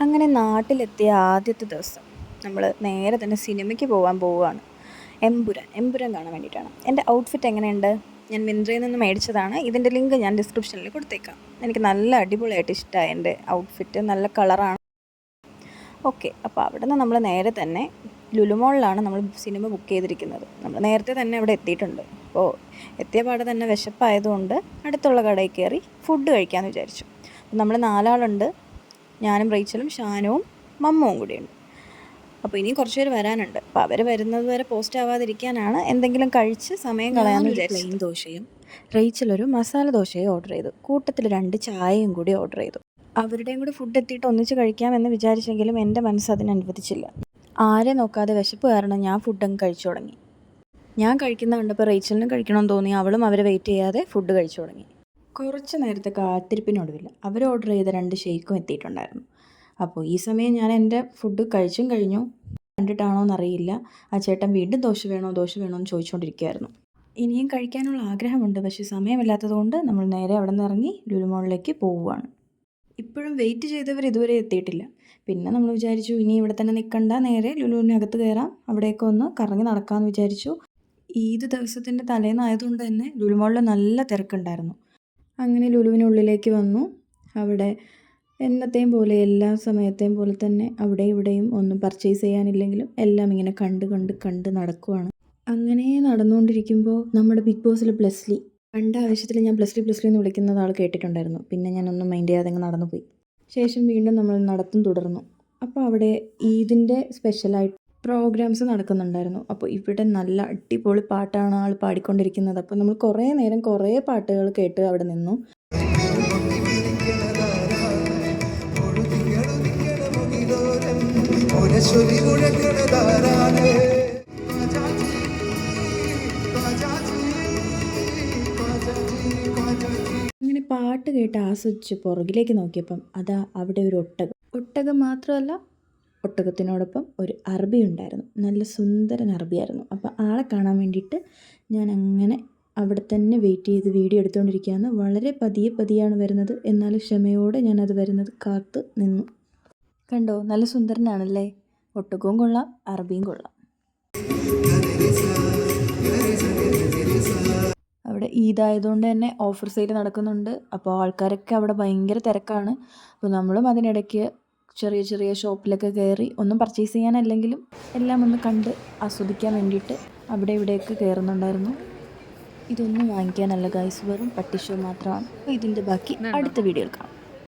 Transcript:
അങ്ങനെ നാട്ടിലെത്തിയ ആദ്യത്തെ ദിവസം നമ്മൾ നേരെ തന്നെ സിനിമയ്ക്ക് പോകാൻ പോവുകയാണ്. എമ്പുരാൻ കാണാൻ വേണ്ടിയിട്ടാണ്. എൻ്റെ ഔട്ട്ഫിറ്റ് എങ്ങനെയുണ്ട്? ഞാൻ മിന്ത്രയിൽ നിന്ന് മേടിച്ചതാണ്. ഇതിൻ്റെ ലിങ്ക് ഞാൻ ഡിസ്ക്രിപ്ഷനിൽ കൊടുത്തേക്കാം. എനിക്ക് നല്ല അടിപൊളിയായിട്ട് ഇഷ്ടമായി എൻ്റെ ഔട്ട്ഫിറ്റ്. നല്ല കളറാണ്. ഓക്കെ, അപ്പോൾ അവിടെ നിന്ന് നമ്മൾ നേരെ തന്നെ ലുലുമോളിലാണ് നമ്മൾ സിനിമ ബുക്ക് ചെയ്തിരിക്കുന്നത്. നമ്മൾ നേരത്തെ തന്നെ അവിടെ എത്തിയിട്ടുണ്ട്. അപ്പോൾ എത്തിയ പാടെ തന്നെ വിശപ്പായതുകൊണ്ട് അടുത്തുള്ള കടയിൽ കയറി ഫുഡ് കഴിക്കാമെന്ന് വിചാരിച്ചു. നമ്മൾ 4 ആളുണ്ട്. ഞാനും റേച്ചലും ഷാനുവും മമ്മുവും കൂടിയുണ്ട്. അപ്പോൾ ഇനിയും കുറച്ച് പേര് വരാനുണ്ട്. അപ്പോൾ അവർ വരുന്നത് വരെ പോസ്റ്റ് ആവാതിരിക്കാനാണ് എന്തെങ്കിലും കഴിച്ച് സമയം കളയാമെന്ന് വിചാരിച്ചു. പ്ലെയിൻ ദോശയും റേച്ചലൊരു മസാല ദോശയും ഓർഡർ ചെയ്തു. കൂട്ടത്തിൽ 2 ചായയും കൂടി ഓർഡർ ചെയ്തു. അവരുടെയും കൂടി ഫുഡ് എത്തിയിട്ട് ഒന്നിച്ച് കഴിക്കാമെന്ന് വിചാരിച്ചെങ്കിലും എൻ്റെ മനസ്സ് അതിന് അനുവദിച്ചില്ല. ആരെ നോക്കാതെ വിശപ്പ് കാരണം ഞാൻ ഫുഡങ്ങ് കഴിച്ചു തുടങ്ങി. ഞാൻ കഴിക്കുന്ന കണ്ടപ്പോൾ റേച്ചലിനും കഴിക്കണമെന്ന് തോന്നി. അവളും അവരെ വെയിറ്റ് ചെയ്യാതെ ഫുഡ് കഴിച്ചു തുടങ്ങി. കുറച്ച് നേരത്തെ കാത്തിരിപ്പിനൊടുവില്ല അവർ ഓർഡർ ചെയ്ത 2 ഷേക്കും എത്തിയിട്ടുണ്ടായിരുന്നു. അപ്പോൾ ഈ സമയം ഞാൻ എൻ്റെ ഫുഡ് കഴിച്ചും കഴിഞ്ഞു. കണ്ടിട്ടാണോ എന്നറിയില്ല, ആ ചേട്ടൻ വീണ്ടും ദോശ വേണോ എന്ന് ചോദിച്ചുകൊണ്ടിരിക്കുകയായിരുന്നു. ഇനിയും കഴിക്കാനുള്ള ആഗ്രഹമുണ്ട്, പക്ഷേ സമയമില്ലാത്തതുകൊണ്ട് നമ്മൾ നേരെ അവിടെ നിന്ന് ഇറങ്ങി ലുലുമോളിലേക്ക് പോവുകയാണ്. ഇപ്പോഴും വെയിറ്റ് ചെയ്തവർ ഇതുവരെ എത്തിയിട്ടില്ല. പിന്നെ നമ്മൾ വിചാരിച്ചു ഇനി ഇവിടെ തന്നെ നിൽക്കണ്ട, നേരെ ലുലുവിനകത്ത് കയറാം, അവിടേക്ക് ഒന്ന് കറങ്ങി നടക്കാമെന്ന് വിചാരിച്ചു. ഈദ് ദിവസത്തിൻ്റെ തലേന്നായതുകൊണ്ട് തന്നെ ലുലുമോളിൽ നല്ല തിരക്കുണ്ടായിരുന്നു. അങ്ങനെ ലുലുവിനുള്ളിലേക്ക് വന്നു. അവിടെ എന്നത്തെയും പോലെ എല്ലാ സമയത്തെയും പോലെ തന്നെ അവിടെ ഇവിടെയും ഒന്നും പർച്ചേസ് ചെയ്യാനില്ലെങ്കിലും എല്ലാം ഇങ്ങനെ കണ്ട് നടക്കുവാണ്. അങ്ങനെ നടന്നുകൊണ്ടിരിക്കുമ്പോൾ നമ്മുടെ ബിഗ് ബോസിൽ ബ്ലെസ്ലി കണ്ട ആവശ്യത്തിൽ ഞാൻ ബ്ലെസ്ലി എന്ന് വിളിക്കുന്നത് ആൾ കേട്ടിട്ടുണ്ടായിരുന്നു. പിന്നെ ഞാനൊന്നും മൈൻഡ് ചെയ്യാതെ അങ്ങ് നടന്നു പോയി. ശേഷം വീണ്ടും നമ്മൾ നടത്തം തുടർന്നു. അപ്പോൾ അവിടെ ഈദിൻ്റെ സ്പെഷ്യലായിട്ട് പ്രോഗ്രാംസ് നടക്കുന്നുണ്ടായിരുന്നു. അപ്പോൾ ഇവിടെ നല്ല അടിപൊളി പാട്ടാണ് ആൾ പാടിക്കൊണ്ടിരിക്കുന്നത്. അപ്പോൾ നമ്മൾ കുറേ നേരം കുറേ പാട്ടുകൾ കേട്ട് അവിടെ നിന്നു. അങ്ങനെ പാട്ട് കേട്ട് ആസ്വദിച്ച് പുറകിലേക്ക് നോക്കിയപ്പം അതാ അവിടെ ഒരു ഒട്ടകം മാത്രമല്ല, ഒട്ടകത്തിനോടൊപ്പം ഒരു അറബി ഉണ്ടായിരുന്നു. നല്ല സുന്ദരൻ അറബിയായിരുന്നു. അപ്പോൾ ആളെ കാണാൻ വേണ്ടിയിട്ട് ഞാൻ അങ്ങനെ അവിടെ തന്നെ വെയിറ്റ് ചെയ്ത് വീഡിയോ എടുത്തുകൊണ്ടിരിക്കുകയാണ്. വളരെ പതിയാണ് വരുന്നത്. എന്നാലും ക്ഷമയോടെ ഞാനത് വരുന്നത് കാത്ത് നിന്നു. കണ്ടോ, നല്ല സുന്ദരനാണല്ലേ. ഒട്ടകവും കൊള്ളാം, അറബിയും കൊള്ളാം. അവിടെ ഈദായതുകൊണ്ട് തന്നെ ഓഫർ സെയിൽ നടക്കുന്നുണ്ട്. അപ്പോൾ ആൾക്കാരൊക്കെ അവിടെ ഭയങ്കര തിരക്കാണ്. അപ്പോൾ നമ്മളും അതിനിടയ്ക്ക് ചെറിയ ഷോപ്പിലൊക്കെ കയറി ഒന്നും പർച്ചേസ് ചെയ്യാനല്ലെങ്കിലും എല്ലാം ഒന്ന് കണ്ട് ആസ്വദിക്കാൻ വേണ്ടിയിട്ട് അവിടെ ഇവിടെയൊക്കെ കയറുന്നുണ്ടായിരുന്നു. ഇതൊന്നും വാങ്ങിക്കാനല്ല ഗൈസ്, വെറും പട്ടി ഷോ മാത്രമാണ്. ഇതിൻ്റെ ബാക്കി അടുത്ത വീഡിയോയിൽ കാണാം.